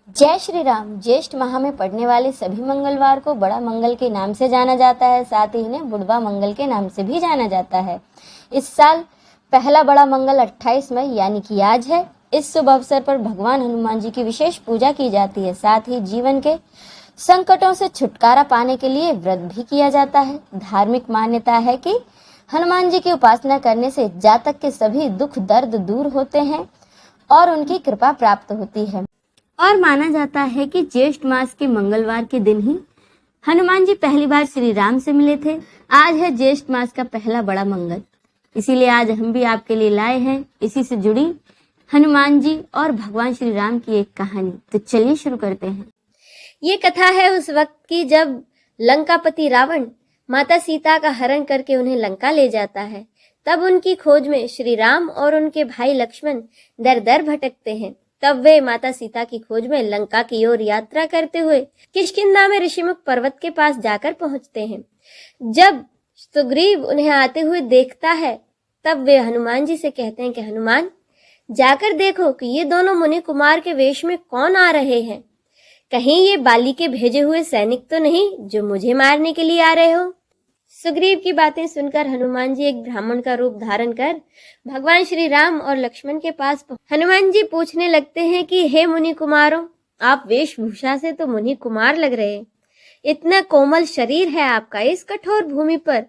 जय श्री राम। ज्येष्ठ माह में पड़ने वाले सभी मंगलवार को बड़ा मंगल के नाम से जाना जाता है, साथ ही इन्हें बुढ़वा मंगल के नाम से भी जाना जाता है। इस साल पहला बड़ा मंगल 28 मई यानी कि आज है। इस शुभ अवसर पर भगवान हनुमान जी की विशेष पूजा की जाती है। साथ ही जीवन के संकटों से छुटकारा पाने के लिए व्रत भी किया जाता है। धार्मिक मान्यता है कि हनुमान जी की उपासना करने से जातक के सभी दुख दर्द दूर होते हैं और उनकी कृपा प्राप्त होती है। और माना जाता है कि ज्येष्ठ मास के मंगलवार के दिन ही हनुमान जी पहली बार श्री राम से मिले थे। आज है ज्येष्ठ मास का पहला बड़ा मंगल, इसीलिए आज हम भी आपके लिए लाए हैं इसी से जुड़ी हनुमान जी और भगवान श्री राम की एक कहानी। तो चलिए शुरू करते हैं। ये कथा है उस वक्त की जब लंकापति रावण माता सीता का हरण करके उन्हें लंका ले जाता है। तब उनकी खोज में श्री राम और उनके भाई लक्ष्मण दर दर भटकते हैं। तब वे माता सीता की खोज में लंका की ओर यात्रा करते हुए किष्किंधा में ऋषिमुख पर्वत के पास जाकर पहुंचते हैं। जब सुग्रीव उन्हें आते हुए देखता है तब वे हनुमान जी से कहते हैं कि हनुमान, जाकर देखो कि ये दोनों मुनि कुमार के वेश में कौन आ रहे हैं। कहीं ये बाली के भेजे हुए सैनिक तो नहीं जो मुझे मारने के लिए आ रहे हो। सुग्रीव की बातें सुनकर हनुमान जी एक ब्राह्मण का रूप धारण कर भगवान श्री राम और लक्ष्मण के पास हनुमान जी पूछने लगते हैं कि हे मुनि कुमारों, आप वेशभूषा से तो मुनि कुमार लग रहे हैं। इतना कोमल शरीर है आपका, इस कठोर भूमि पर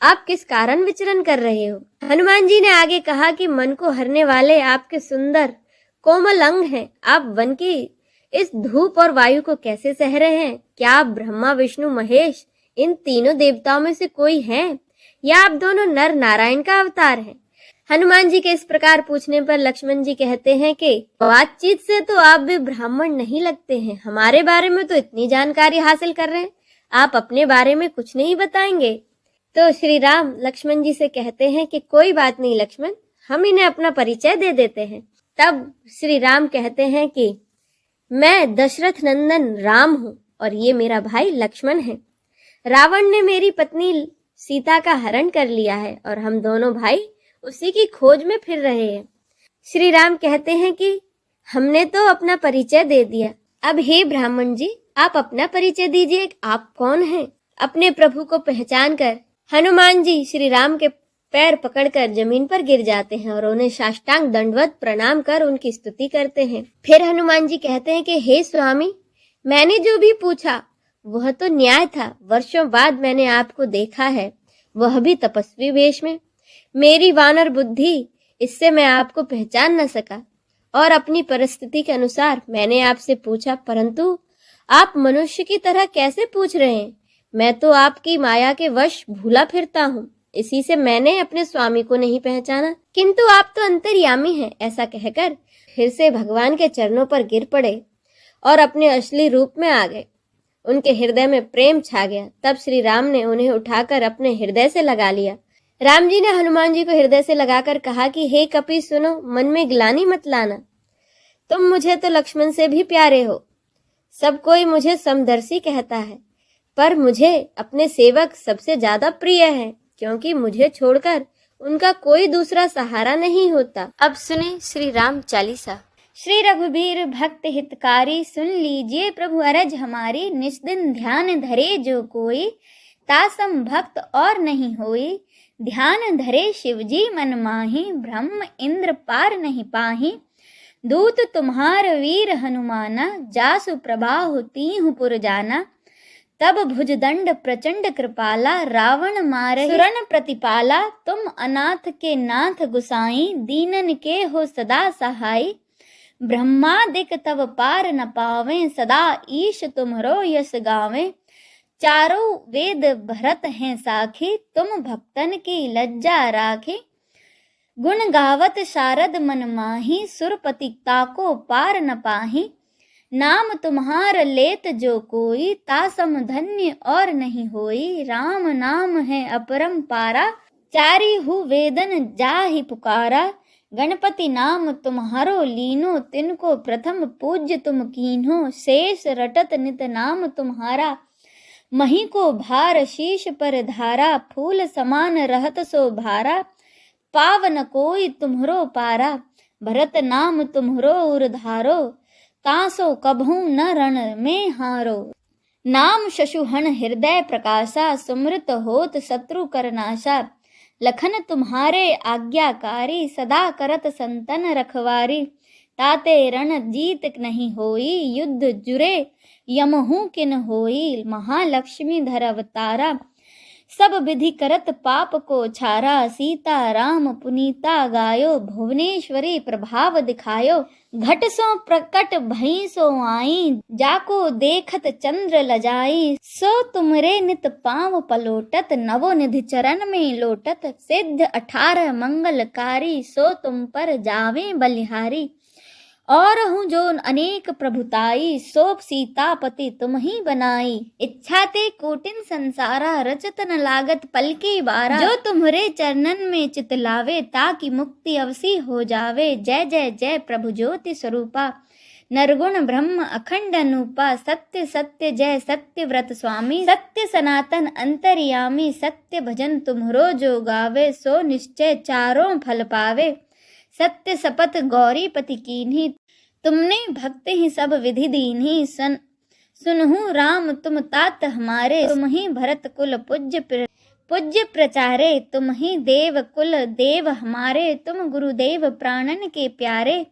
आप किस कारण विचरण कर रहे हो। हनुमान जी ने आगे कहा कि मन को हरने वाले आपके सुंदर कोमल अंग हैं। आप वन की इस धूप और वायु को कैसे सह रहे हैं? क्या आप ब्रह्मा विष्णु महेश इन तीनों देवताओं में से कोई है या आप दोनों नर नारायण का अवतार हैं? हनुमान जी के इस प्रकार पूछने पर लक्ष्मण जी कहते हैं कि बातचीत से तो आप भी ब्राह्मण नहीं लगते हैं। हमारे बारे में तो इतनी जानकारी हासिल कर रहे हैं, आप अपने बारे में कुछ नहीं बताएंगे। तो श्री राम लक्ष्मण जी से कहते हैं कि कोई बात नहीं लक्ष्मण, हम इन्हें अपना परिचय दे देते हैं। तब श्री राम कहते हैं कि मैं दशरथ नंदन राम हूँ और ये मेरा भाई लक्ष्मण है। रावण ने मेरी पत्नी सीता का हरण कर लिया है और हम दोनों भाई उसी की खोज में फिर रहे हैं। श्री राम कहते हैं कि हमने तो अपना परिचय दे दिया, अब हे ब्राह्मण जी, आप अपना परिचय दीजिए, आप कौन हैं? अपने प्रभु को पहचान कर हनुमान जी श्री राम के पैर पकड़कर जमीन पर गिर जाते हैं और उन्हें साष्टांग दंडवत प्रणाम कर उनकी स्तुति करते हैं। फिर हनुमान जी कहते हैं कि हे स्वामी, मैंने जो भी पूछा वह तो न्याय था। वर्षों बाद मैंने आपको देखा है, वह भी तपस्वी वेश में। मेरी वानर बुद्धि, इससे मैं आपको पहचान न सका और अपनी परिस्थिति के अनुसार मैंने आपसे पूछा, परंतु आप मनुष्य की तरह कैसे पूछ रहे हैं? मैं तो आपकी माया के वश भूला फिरता हूँ, इसी से मैंने अपने स्वामी को नहीं पहचाना, किंतु आप तो अंतर्यामी हैं। ऐसा कहकर फिर से भगवान के चरणों पर गिर पड़े और अपने असली रूप में आ गए। उनके हृदय में प्रेम छा गया। तब श्री राम ने उन्हें उठाकर अपने हृदय से लगा लिया। राम जी ने हनुमान जी को हृदय से लगाकर कहा कि हे कपि सुनो, मन में ग्लानि मत लाना। तुम मुझे तो लक्ष्मण से भी प्यारे हो, सब कोई मुझे समदर्शी कहता है, पर मुझे अपने सेवक सबसे ज्यादा प्रिय है, क्योंकि मुझे छोड़कर उनका कोई दूसरा सहारा नहीं होता। अब सुने श्री राम चालीसा। श्री रघुबीर भक्त हितकारी, सुन लीजिए प्रभु अरज हमारी। निस्दिन ध्यान धरे जो कोई, तासम भक्त और नहीं होई। ध्यान धरे शिवजी मन माही, ब्रह्म इंद्र पार नहीं पाही। दूत तुम्हार वीर हनुमाना, जासु प्रभाहु तीहु पुर जाना। तब भुजदंड प्रचंड कृपाला, रावण मारे सुरन प्रतिपाला। तुम अनाथ के नाथ गुसाई, दीनन के हो सदा सहाय। ब्रह्मादिक तब पार न पावें, सदा ईश तुम्हरो यस गावें। चारों वेद भरत हैं साखी, तुम भक्तन की लज्जा राखी। गुण गावत शारद मन माही, सुरपति ताको पार न पाही। नाम तुम्हार लेत जो कोई, तासम धन्य और नहीं होई। राम नाम है अपरम पारा, चारी हु वेदन जाहि पुकारा। गणपति नाम तुम्हारो लीनो, तिनको प्रथम पूज्य तुम कीन्हो। शेष रटत नित नाम तुम्हारा, मही को भार शीश पर धारा। फूल समान रहत सो भारा, पावन कोई तुम्हरो पारा। भरत नाम तुम्हरो उर धारो, तासो कभू न रण में हारो। नाम शशुहन हृदय प्रकाशा, सुमृत होत शत्रु करनाशा। लखन तुम्हारे आज्ञाकारी, सदा करत संतन रखवारी। ताते रण जीत नहीं होई, युद्ध जुरे यमहू किन होई। महालक्ष्मी धर अवतारा, सब विधि करत पाप को छारा। सीता राम पुनीता गायो, भुवनेश्वरी प्रभाव दिखायो। घट सो प्रकट भई सो आई, जाको देखत चंद्र लजाई। सो तुमरे नित पांव पलोटत, नवो निधि चरण में लोटत। सिद्ध 18 मंगलकारी, सो तुम पर जावे बलिहारी। और हूँ जो अनेक प्रभुताई, सोप सीतापति तुम ही बनाई। इच्छा ते कोटिन संसारा, रचत न लागत पल की बारा। जो तुम्हारे चरणन में चित लावे, ताकि मुक्ति अवसी हो जावे। जय जय जय प्रभु ज्योति स्वरूपा, नरगुण ब्रह्म अखंड अनूपा। सत्य सत्य जय सत्य व्रत स्वामी, सत्य सनातन अंतर्यामी। सत्य भजन तुम्हरो जो गावे, सो निश्चय चारों फल पावे। सत्य सपथ गौरीपति कीन्ही, तुमने भक्त ही सब विधि दीन्ही। सुनहु राम तुम तात हमारे, तुम ही भरत कुल पूज्य प्रचारे। तुम ही देव कुल देव हमारे, तुम गुरुदेव प्राणन के प्यारे।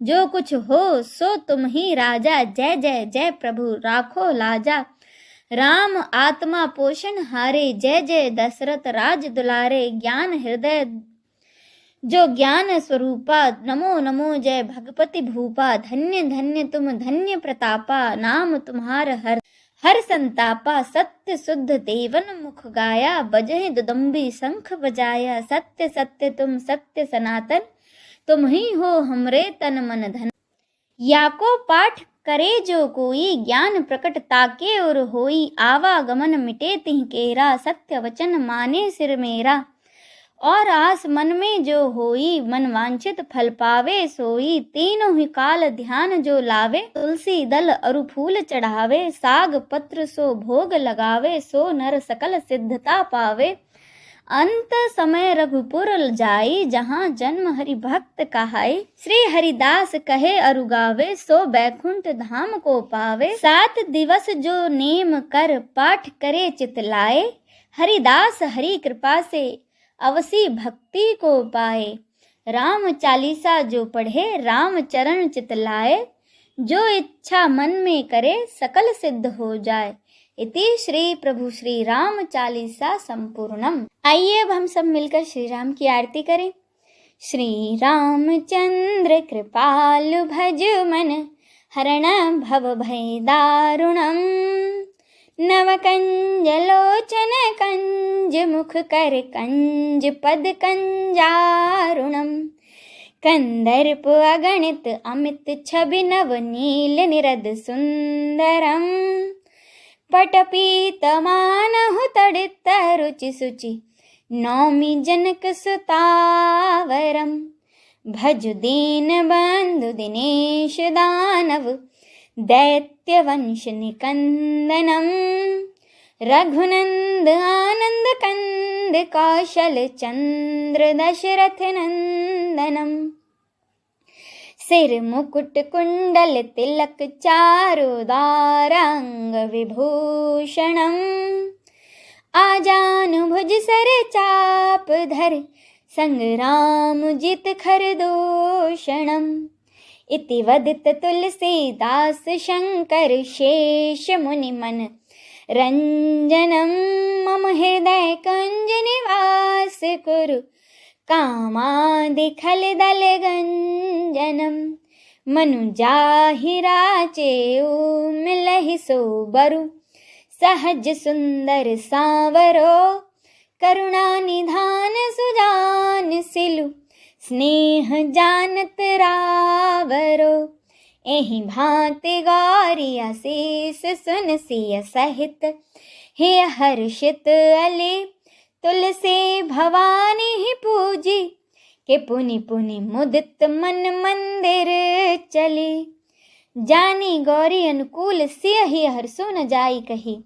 जो कुछ हो सो तुम ही राजा, जय जय जय प्रभु राखो लाजा। राम आत्मा पोषण हारे, जय जय दशरथ राज दुलारे। ज्ञान हृदय जो ज्ञान स्वरूपा, नमो नमो जय भगपति भूपा। धन्य धन्य तुम धन्य प्रतापा, नाम तुम्हार हर संतापा। सत्य शुद्ध देवन मुख गाया, बजहि दुदम्बी शंख बजाया। सत्य सत्य तुम सत्य सनातन, तुम ही हो हमरे तन मन धन। याको पाठ करे जो कोई, ज्ञान प्रकट ताके और होई। आवागमन मिटे तिह केरा, सत्य वचन माने सिर मेरा। और आस मन में जो होई, मन वांछित फल पावे सोई। तीनों ही काल ध्यान जो लावे, तुलसी दल अरु फूल चढ़ावे। साग पत्र सो भोग लगावे, सो नर सकल सिद्धता पावे। अंत समय रघुपुर जाई, जहाँ जन्म हरि भक्त कहाई। श्री हरिदास कहे अरु गावे, सो बैकुंठ धाम को पावे। 7 दिवस जो नेम कर, पाठ करे चित लाए। हरिदास हरि कृपा से अवसी भक्ति को पाए। राम चालीसा जो पढ़े, राम चरण चित लाए। जो इच्छा मन में करे, सकल सिद्ध हो जाए। इति श्री प्रभु श्री राम चालीसा संपूर्णम। आइए अब हम सब मिलकर श्री राम की आरती करें। श्री रामचंद्र कृपालु भज मन, हरण भव भय दारुणम। नवकंज लोचन कंज, मुख कर कंज पद कंजारुणम। कंदर्प अगणित अमित छवि, नव नील निरद सुंदरम। पटपीत मानहु तड़ित रुचि सुचि, नौमि जनक सुतावरम। भज दीन बंधु दिनेश दानव, दैत्य वंश निकंदनम। रघुनंद आनंद कंद, कौशल चंद्र दशरथ नंदनम। सिर मुकुट कुंडल तिलक, चारुदारांग विभूषणम। आजानुभुज सर चाप धर, संग्राम जित खरदूषणम। इति वदित तुलसीदास शंकर, शेष मुनि मन रंजनम। मम हृदय कुंज निवास कुरु, कामादि खल दल गंजनम। मनु जाहि राचेउ, मिलहि सो बरु। सहज सुंदर सांवरो, करुणा निधान सुजान सिलु। स्नेह जानत रावरो, एहि भांति गौरी आशीष सुन सिय सहित। हे हर्षित अली, तुलसी भवानी ही पूजी। के पुनि पुनि मुदित मन मंदिर चली। जानी गौरी अनुकूल, सिय ही हर्षो न जाई कही।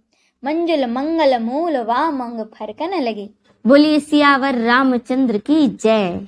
मंजुल मंगल मूल वामंग फरकन लगी। बोलिए सियावर रामचंद्र की जय।